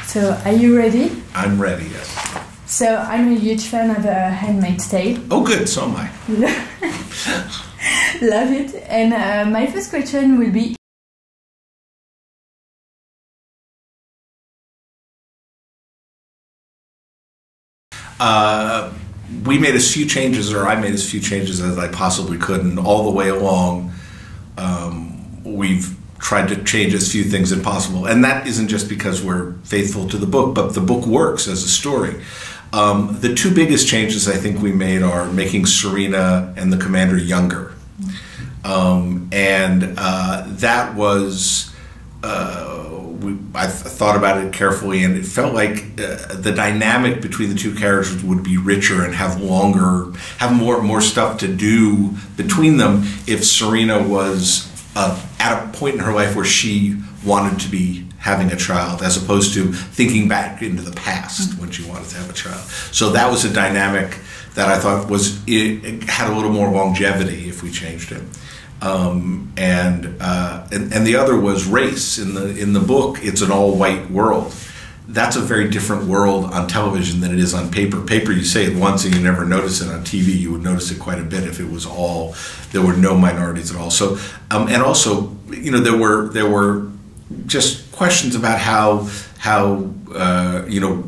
So, are you ready? I'm ready, yes. So, I'm a huge fan of Handmaid's Tale. Oh, good, so am I. Love it. And my first question will be, we made as few changes, or I made as few changes as I possibly could, and all the way along, we've tried to change as few things as possible. And that isn't just because we're faithful to the book, but the book works as a story. The two biggest changes I think we made are making Serena and the commander younger. That was, I thought about it carefully, and it felt like the dynamic between the two characters would be richer and have more stuff to do between them if Serena was at a point in her life where she wanted to be having a child, as opposed to thinking back into the past when she wanted to have a child. So that was a dynamic that I thought it had a little more longevity if we changed it. And the other was race. In the book, it's an all-white world. That's a very different world on television than it is on paper. Paper, you say it once and you never notice it. On TV, you would notice it quite a bit if it was there were no minorities at all. So, and also, you know, there were just questions about how you know,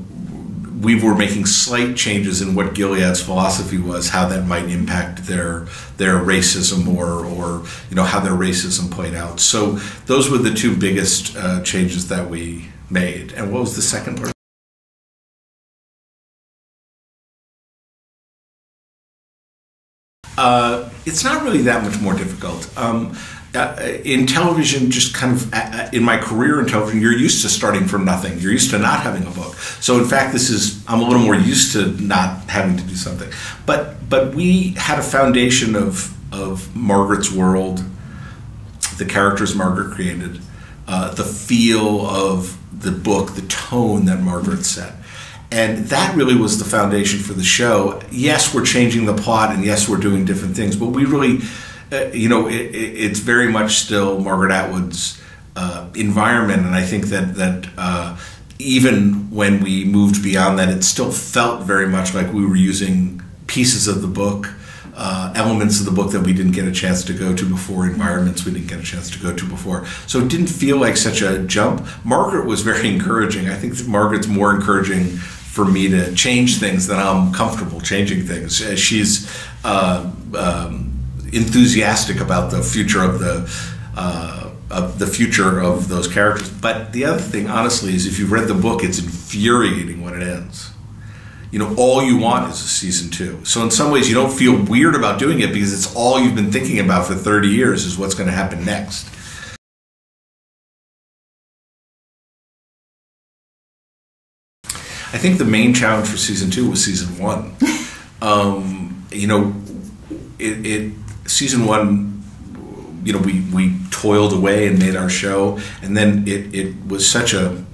we were making slight changes in what Gilead's philosophy was, how that might impact their racism or you know, how their racism played out. So those were the two biggest changes that we made. And what was the second part? It's not really that much more difficult. In television, just kind of in my career in television, you're used to starting from nothing. You're used to not having a book. So in fact, I'm a little more used to not having to do something. But we had a foundation of Margaret's world, the characters Margaret created, the feel of the book, the tone that Margaret set. And that really was the foundation for the show. Yes, we're changing the plot, and yes, we're doing different things, but we really, you know, it's very much still Margaret Atwood's environment, and I think that even when we moved beyond that, it still felt very much like we were using pieces of the book, elements of the book that we didn't get a chance to go to before, environments we didn't get a chance to go to before. So it didn't feel like such a jump. Margaret was very encouraging. I think that Margaret's more encouraging for me to change things than I'm comfortable changing things. She's enthusiastic about the future of future of those characters. But the other thing, honestly, is if you've read the book, it's infuriating when it ends. You know, all you want is a season 2. So in some ways, you don't feel weird about doing it because it's all you've been thinking about for 30 years is what's going to happen next. I think the main challenge for season 2 was season 1. You know, season 1, you know, we toiled away and made our show, and then it was such a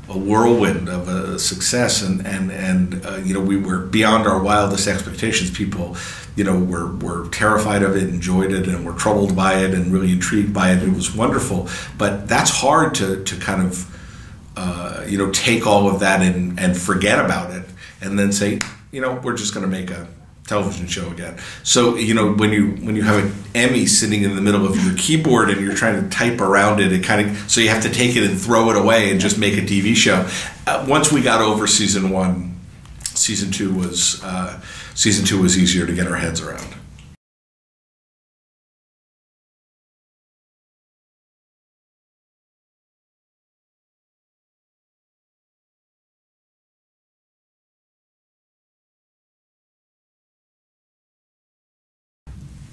whirlwind of a success, and you know, we were beyond our wildest expectations. People, you know, were terrified of it, enjoyed it, and were troubled by it, and really intrigued by it. It was wonderful, but that's hard to kind of you know, take all of that and forget about it, and then say, you know, we're just going to make a television show again. So, you know, when you have an Emmy sitting in the middle of your keyboard and you're trying to type around it, so you have to take it and throw it away and just make a TV show. Once we got over season 1, season 2 was easier to get our heads around.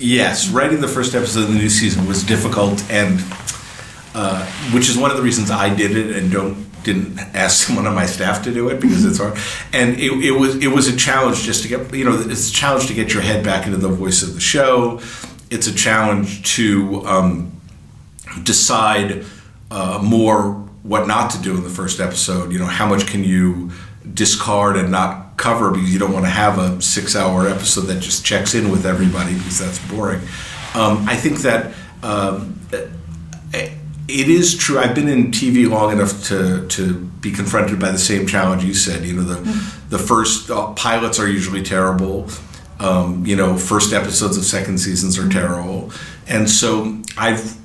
Yes, writing the first episode of the new season was difficult, and which is one of the reasons I did it and didn't ask someone on my staff to do it, because it's hard. And it was a challenge just to get, you know, it's a challenge to get your head back into the voice of the show. It's a challenge to decide more what not to do in the first episode. You know, how much can you discard and not cover because you don't want to have a 6-hour episode that just checks in with everybody, because that's boring. I think that it is true. I've been in TV long enough to be confronted by the same challenge you said. You know, the first pilots are usually terrible. You know, first episodes of second seasons are terrible, and so I've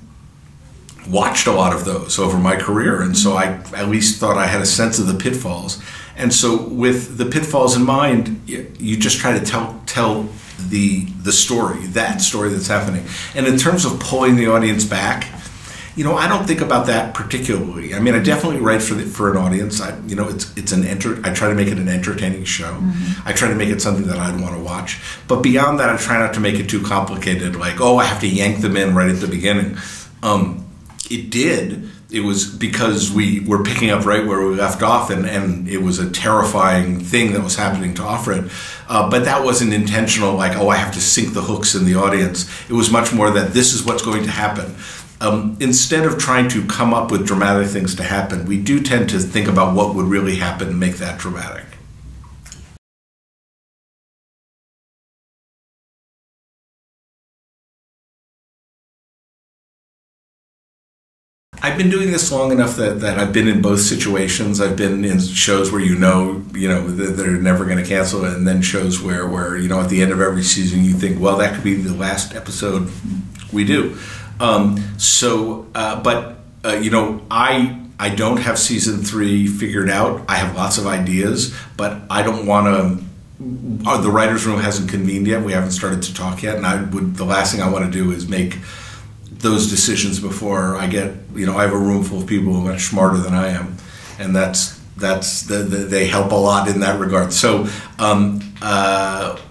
watched a lot of those over my career, and so I at least thought I had a sense of the pitfalls. And so with the pitfalls in mind, you just try to tell the story, that story that's happening. And in terms of pulling the audience back, you know, I don't think about that particularly. I mean, I definitely write for an audience. You know, I try to make it an entertaining show. I try to make it something that I'd want to watch. But beyond that, I try not to make it too complicated. Like, oh, I have to yank them in right at the beginning. It was because we were picking up right where we left off, and it was a terrifying thing that was happening to Offred. But that wasn't intentional, like, oh, I have to sink the hooks in the audience. It was much more that this is what's going to happen. Instead of trying to come up with dramatic things to happen, we do tend to think about what would really happen and make that dramatic. I've been doing this long enough that I've been in both situations. I've been in shows where you know they're never going to cancel it, and then shows where you know, at the end of every season you think, well, that could be the last episode we do. You know, I don't have season 3 figured out. I have lots of ideas, but I don't want to. The writers' room hasn't convened yet. We haven't started to talk yet, and the last thing I want to do is make those decisions before I get, you know, I have a room full of people who are much smarter than I am, and they help a lot in that regard. So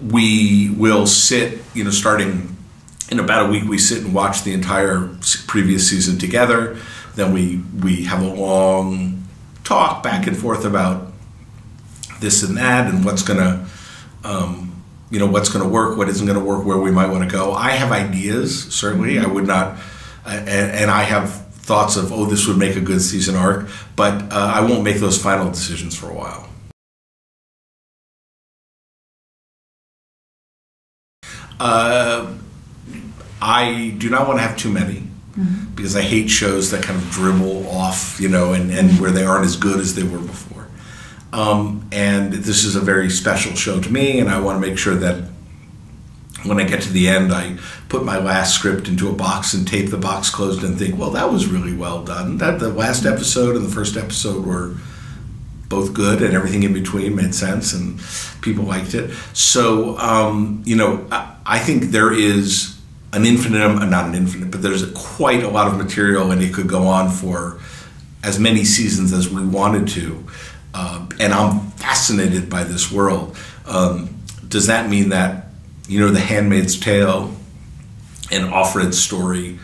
we will sit, you know, starting in about a week, we sit and watch the entire previous season together. Then we have a long talk back and forth about this and that, and what's gonna you know, what's going to work, what isn't going to work, where we might want to go. I have ideas, certainly. I would not, and I have thoughts of, oh, this would make a good season arc, but I won't make those final decisions for a while. I do not want to have too many, because I hate shows that kind of dribble off, you know, and where they aren't as good as they were before. And this is a very special show to me, and I want to make sure that when I get to the end, I put my last script into a box and tape the box closed and think, well, that was really well done. That the last episode and the first episode were both good, and everything in between made sense, and people liked it. So, you know, I think there is an not an infinite, but there's quite a lot of material, and it could go on for as many seasons as we wanted to. And I'm fascinated by this world. Does that mean that, you know, The Handmaid's Tale and Offred's story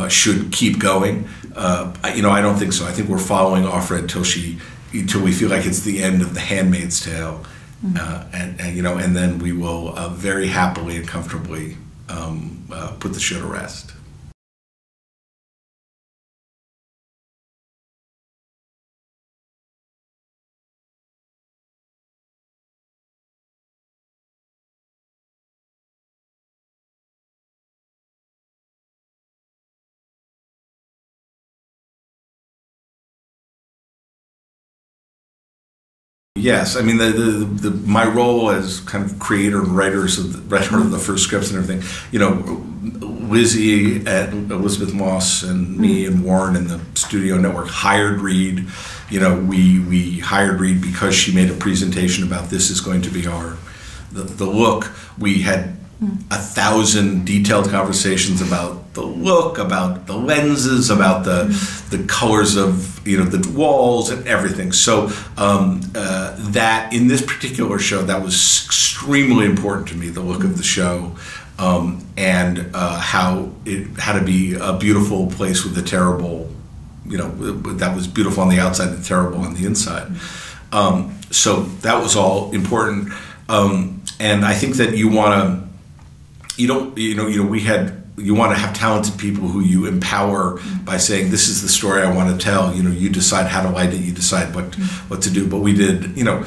should keep going? You know, I don't think so. I think we're following Offred till we feel like it's the end of The Handmaid's Tale, and you know, and then we will very happily and comfortably put the show to rest. Yes, I mean my role as kind of creator and writer of the first scripts and everything. You know, Lizzie and Elizabeth Moss and me and Warren and the Studio Network hired Reed. You know, we hired Reed because she made a presentation about this is going to be the look. We had 1,000 detailed conversations about the look, about the lenses, about the colors of, you know, the walls and everything. So that in this particular show, that was extremely important to me, the look of the show, and how it had to be a beautiful place with a terrible, you know, that was beautiful on the outside and terrible on the inside. So that was all important, and I think that you want to. You want to have talented people who you empower by saying, this is the story I want to tell. You know, you decide how to light it, you decide what to do. But we did, you know,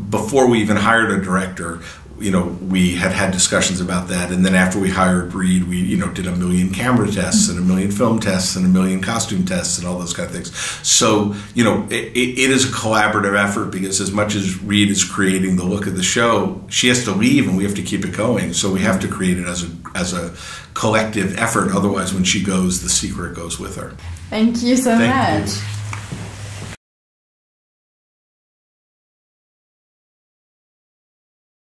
before we even hired a director, we had discussions about that, and then after we hired Reed, we did 1 million camera tests and 1 million film tests and 1 million costume tests and all those kind of things. So it is a collaborative effort, because as much as Reed is creating the look of the show, she has to leave and we have to keep it going. So we have to create it as a collective effort. Otherwise, when she goes, the secret goes with her. Thank you so much. You.